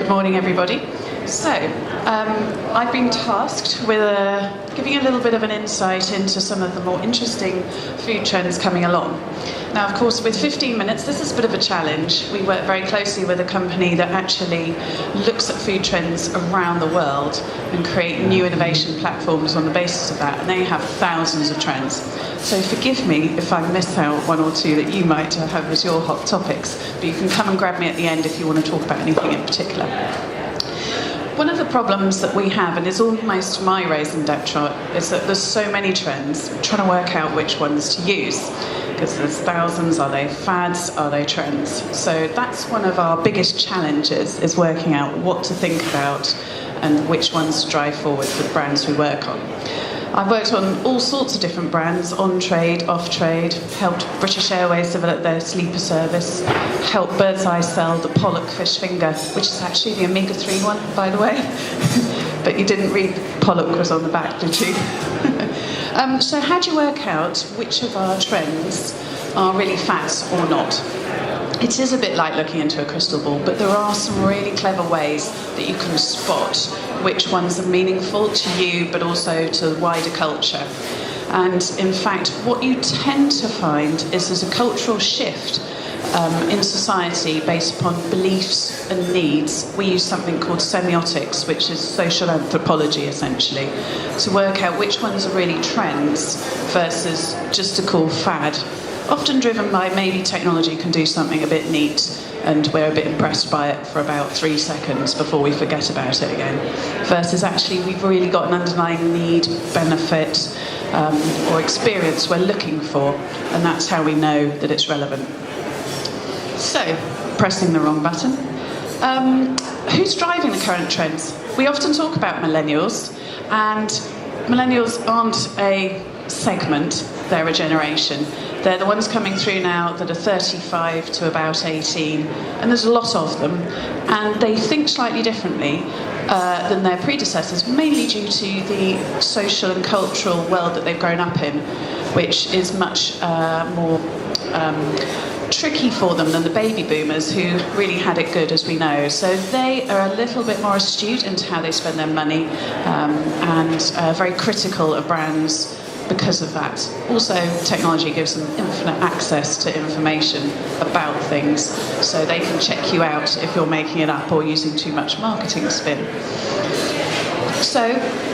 Good morning, everybody. So, I've been tasked with giving a little bit of an insight into some of the more interesting food trends coming along. Now, of course, with 15 minutes, this is a bit of a challenge. We work very closely with a company that actually looks at food trends around the world and create new innovation platforms on the basis of that, and they have thousands of trends. So forgive me if I miss out one or two that you might have as your hot topics, but you can come and grab me at the end if you want to talk about anything in particular. One of the problems that we have, and is almost my raison d'etre, is that there's so many trends, trying to work out which ones to use. Because there's thousands, are they fads, are they trends? So that's one of our biggest challenges, is working out what to think about and which ones to drive forward for the brands we work on. I've worked on all sorts of different brands, on trade, off trade, helped British Airways develop their sleeper service, helped Birdseye sell the pollock fish finger, which is actually the omega-3 one, by the way. But you didn't read pollock was on the back, did you? So how do you work out which of our trends are really fads or not? It is a bit like looking into a crystal ball, but there are some really clever ways that you can spot which ones are meaningful to you, but also to the wider culture. And in fact, what you tend to find is there's a cultural shift in society based upon beliefs and needs. We use something called semiotics, which is social anthropology, essentially, to work out which ones are really trends versus just a cool fad. Often driven by maybe technology can do something a bit neat and we're a bit impressed by it for about 3 seconds before we forget about it again. Versus actually we've really got an underlying need, benefit or experience we're looking for, and that's how we know that it's relevant. So, pressing the wrong button. Who's driving the current trends? We often talk about millennials, and millennials aren't a segment, they're a generation. They're the ones coming through now that are 35 to about 18, and there's a lot of them, and they think slightly differently than their predecessors, mainly due to the social and cultural world that they've grown up in, which is much more tricky for them than the baby boomers, who really had it good, as we know. So they are a little bit more astute into how they spend their money, and very critical of brands because of that. Also, technology gives them infinite access to information about things, so they can check you out if you're making it up or using too much marketing spin. So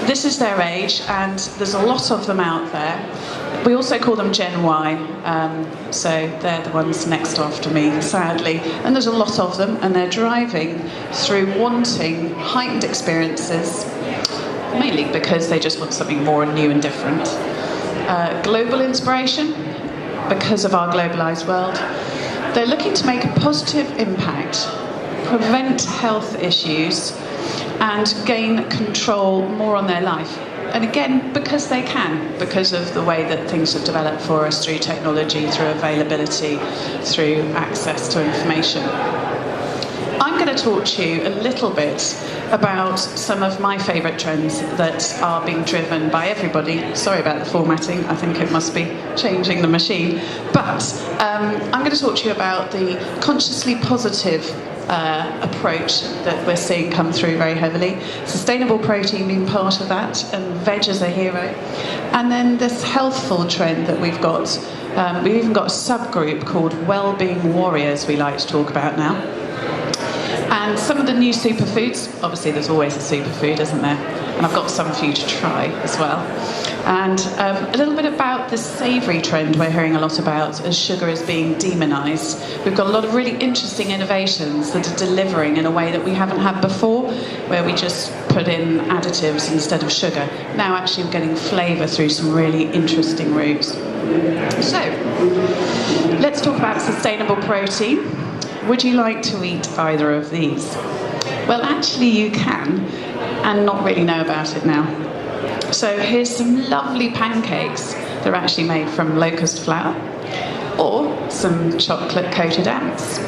this is their age, and there's a lot of them out there. We also call them Gen Y, so they're the ones next after me, sadly. And there's a lot of them, and they're driving through wanting heightened experiences, mainly because they just want something more new and different. Global inspiration, because of our globalised world. They're looking to make a positive impact, prevent health issues, and gain control more on their life. And again, because they can, because of the way that things have developed for us through technology, through availability, through access to information. I'm going to talk to you a little bit about some of my favourite trends that are being driven by everybody. Sorry about the formatting, I think it must be changing the machine. But I'm going to talk to you about the consciously positive approach that we're seeing come through very heavily. Sustainable protein being part of that, and veg as a hero. And then this healthful trend that we've got. We've even got a subgroup called Wellbeing Warriors we like to talk about now. And some of the new superfoods, obviously there's always a superfood, isn't there? And I've got some for you to try as well. And a little bit about this savoury trend we're hearing a lot about, as sugar is being demonised. We've got a lot of really interesting innovations that are delivering in a way that we haven't had before, where we just put in additives instead of sugar. Now actually we're getting flavour through some really interesting routes. So, let's talk about sustainable protein. Would you like to eat either of these? Well, actually you can, and not really know about it now. So here's some lovely pancakes. They're actually made from locust flour, or some chocolate-coated ants.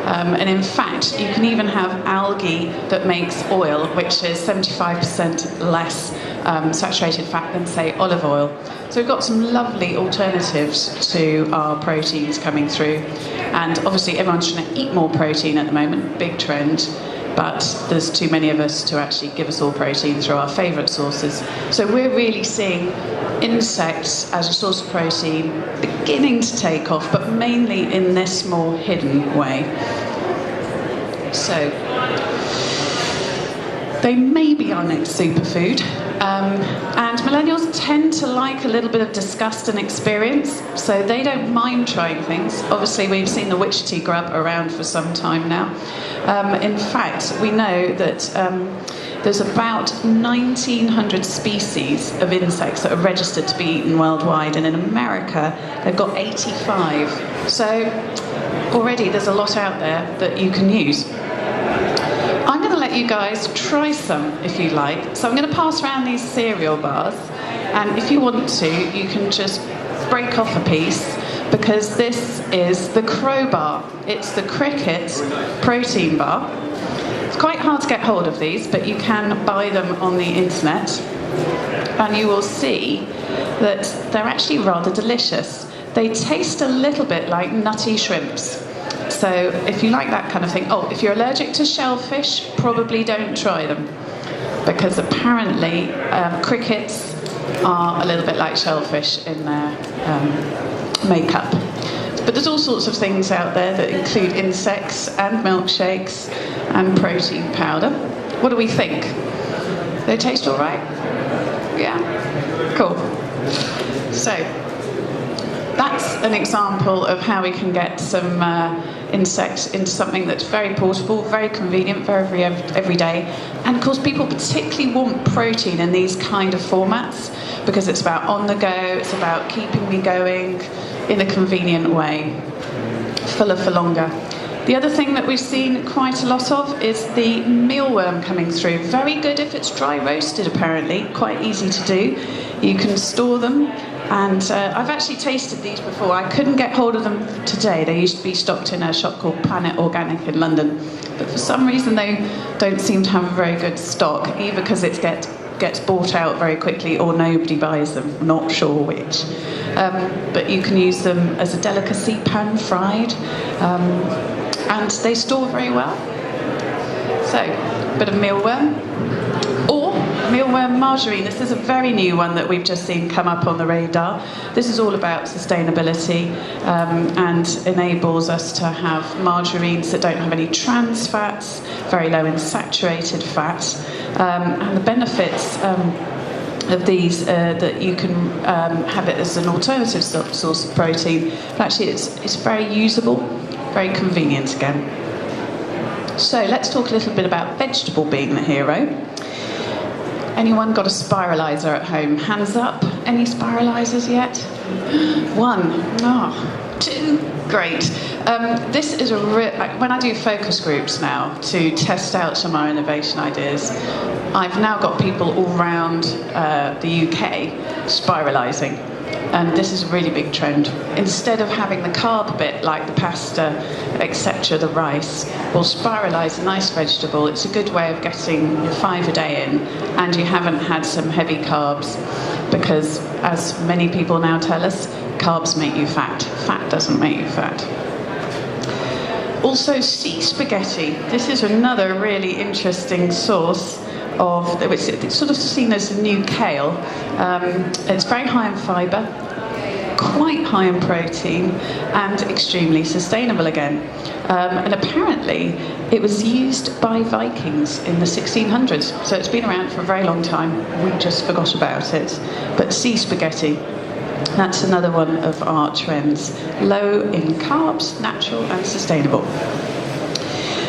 And in fact, you can even have algae that makes oil, which is 75% less saturated fat than, say, olive oil. So we've got some lovely alternatives to our proteins coming through. And obviously everyone's trying to eat more protein at the moment, big trend. but there's too many of us to actually give us all protein through our favourite sources. So we're really seeing insects as a source of protein beginning to take off, but mainly in this more hidden way. So they may be our next superfood. And millennials tend to like a little bit of disgust and experience, so they don't mind trying things. Obviously, we've seen the witch tea grub around for some time now. In fact, we know that there's about 1,900 species of insects that are registered to be eaten worldwide, and in America, they've got 85. So already there's a lot out there that you can use. I'm going to let you guys try some if you like. So I'm going to pass around these cereal bars, and if you want to, you can just break off a piece, because this is the Crow bar. It's the cricket protein bar. It's quite hard to get hold of these, but you can buy them on the internet, and you will see that they're actually rather delicious. They taste a little bit like nutty shrimps. So if you like that kind of thing, if you're allergic to shellfish, probably don't try them, because apparently crickets are a little bit like shellfish in their makeup. But there's all sorts of things out there that include insects and milkshakes and protein powder. What do we think? They taste all right? Yeah? Cool. So that's an example of how we can get some insects into something that's very portable, very convenient, very everyday. And of course, people particularly want protein in these kind of formats, because it's about on the go, it's about keeping me going in a convenient way, fuller for longer. The other thing that we've seen quite a lot of is the mealworm coming through. Very good if it's dry roasted, apparently, quite easy to do. You can store them. And I've actually tasted these before. I couldn't get hold of them today. They used to be stocked in a shop called Planet Organic in London. But for some reason, they don't seem to have a very good stock, either because it gets bought out very quickly or nobody buys them. Not sure which. But you can use them as a delicacy, pan-fried. And they store very well. So, a bit of mealworm. Or mealworm margarine. This is a very new one that we've just seen come up on the radar. This is all about sustainability and enables us to have margarines that don't have any trans fats, very low in saturated fat, and the benefits of these that you can have it as an alternative source of protein. But actually, it's very usable, very convenient again. So let's talk a little bit about vegetable being the hero. Anyone got a spiralizer at home? Hands up. Any spiralizers yet? One. Two. Great. This is when I do focus groups now to test out some of our innovation ideas, I've now got people all around the UK spiralising. And this is a really big trend. Instead of having the carb bit like the pasta, etc., the rice, we'll spiralise a nice vegetable. It's a good way of getting your 5 a day in, and you haven't had some heavy carbs, because as many people now tell us, carbs make you fat. Fat doesn't make you fat. Also, sea spaghetti. This is another really interesting source of, it's sort of seen as the new kale. It's very high in fibre, quite high in protein, and extremely sustainable again. And apparently it was used by Vikings in the 1600s, so it's been around for a very long time. We just forgot about it. But sea spaghetti, that's another one of our trends. Low in carbs, natural and sustainable.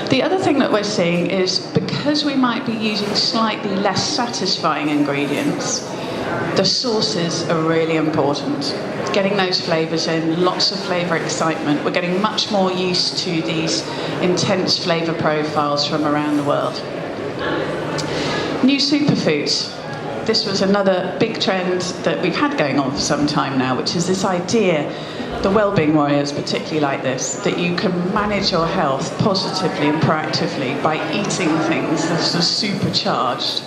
The other thing that we're seeing is, because we might be using slightly less satisfying ingredients, the sauces are really important. Getting those flavours in, lots of flavour excitement. We're getting much more used to these intense flavour profiles from around the world. New superfoods. This was another big trend that we've had going on for some time now, which is this idea, the wellbeing warriors particularly like this, that you can manage your health positively and proactively by eating things that are supercharged.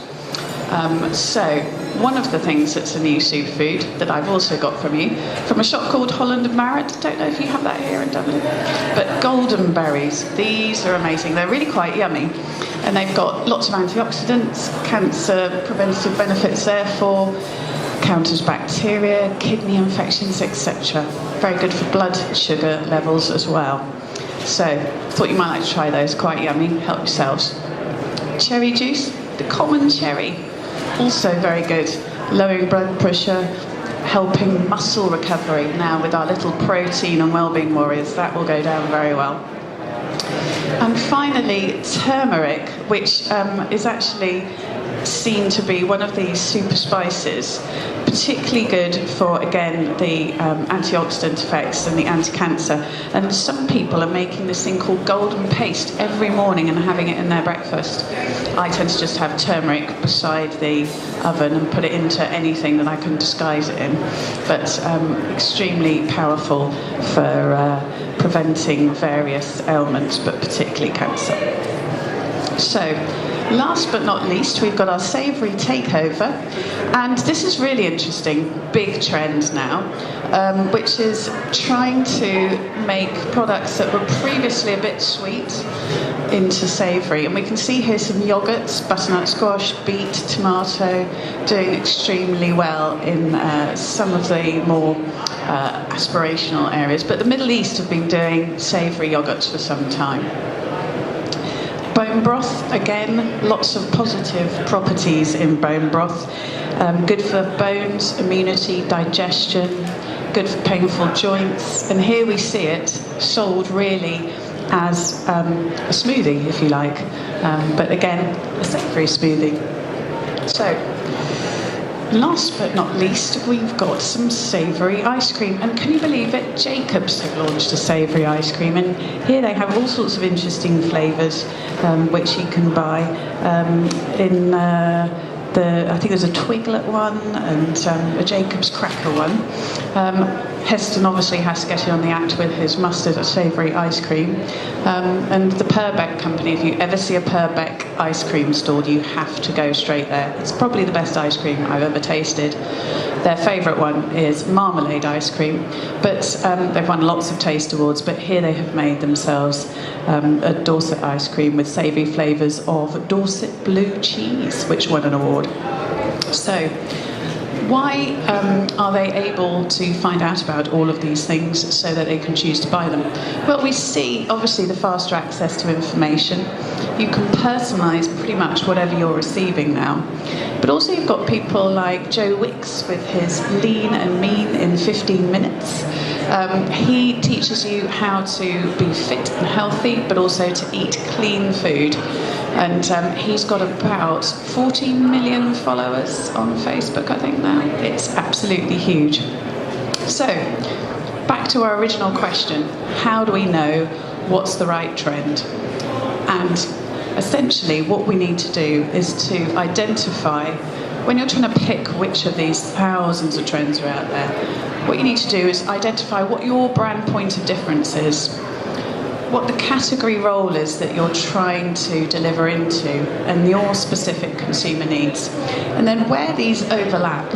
So one of the things that's a new superfood that I've also got from you, from a shop called Holland and Barrett. Don't know if you have that here in Dublin. But golden berries, these are amazing. They're really quite yummy. And they've got lots of antioxidants, cancer preventative benefits therefore, counters bacteria, kidney infections, etc. Very good for blood sugar levels as well. So, thought you might like to try those, quite yummy, help yourselves. Cherry juice, the common cherry, also very good, lowering blood pressure, helping muscle recovery. Now with our little protein and wellbeing warriors, that will go down very well. And finally, turmeric, which is actually seen to be one of these super spices, particularly good for, again, the antioxidant effects and the anti-cancer. And some people are making this thing called golden paste every morning and having it in their breakfast. I tend to just have turmeric beside the oven and put it into anything that I can disguise it in. But extremely powerful for preventing various ailments, but particularly cancer. So, last but not least, we've got our savoury takeover, and this is really interesting, big trend now, which is trying to make products that were previously a bit sweet into savoury. And we can see here some yogurts, butternut squash, beet, tomato, doing extremely well in some of the more aspirational areas. But the Middle East have been doing savoury yogurts for some time. Bone broth, again, lots of positive properties in bone broth. Good for bones, immunity, digestion, good for painful joints. And here we see it sold really as a smoothie, if you like. But again, a savoury smoothie. So, last but not least, we've got some savoury ice cream. And can you believe it? Jacobs have launched a savoury ice cream. And here they have all sorts of interesting flavours, which you can buy in I think there's a Twiglet one and a Jacobs cracker one. Heston obviously has to get in on the act with his mustard savoury ice cream. And the Purbeck company, if you ever see a Purbeck ice cream stall, you have to go straight there. It's probably the best ice cream I've ever tasted. Their favourite one is marmalade ice cream, but they've won lots of taste awards, but here they have made themselves a Dorset ice cream with savoury flavours of Dorset blue cheese, which won an award. So, why are they able to find out about all of these things so that they can choose to buy them? Well, we see, obviously, the faster access to information. You can personalise pretty much whatever you're receiving now. But also you've got people like Joe Wicks with his Lean and Mean in 15 minutes. He teaches you how to be fit and healthy, but also to eat clean food. And he's got about 14 million followers on Facebook, I think now. It's absolutely huge. So, back to our original question. How do we know what's the right trend? And essentially what we need to do is to identify, when you're trying to pick which of these thousands of trends are out there, what you need to do is identify what your brand point of difference is, what the category role is that you're trying to deliver into, and your specific consumer needs. And then where these overlap,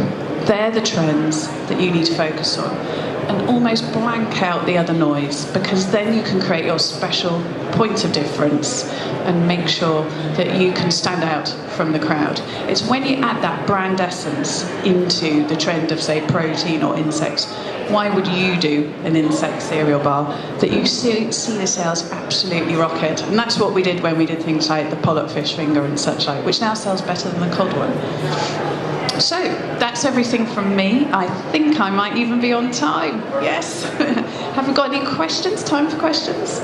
they're the trends that you need to focus on, and almost blank out the other noise, because then you can create your special point of difference and make sure that you can stand out from the crowd. It's when you add that brand essence into the trend of, say, protein or insects. Why would you do an insect cereal bar that you see the sales absolutely rocket? And that's what we did when we did things like the pollock fish finger and such like, which now sells better than the cod one. So, that's everything from me. I think I might even be on time. Yes. Have we got any questions? Time for questions?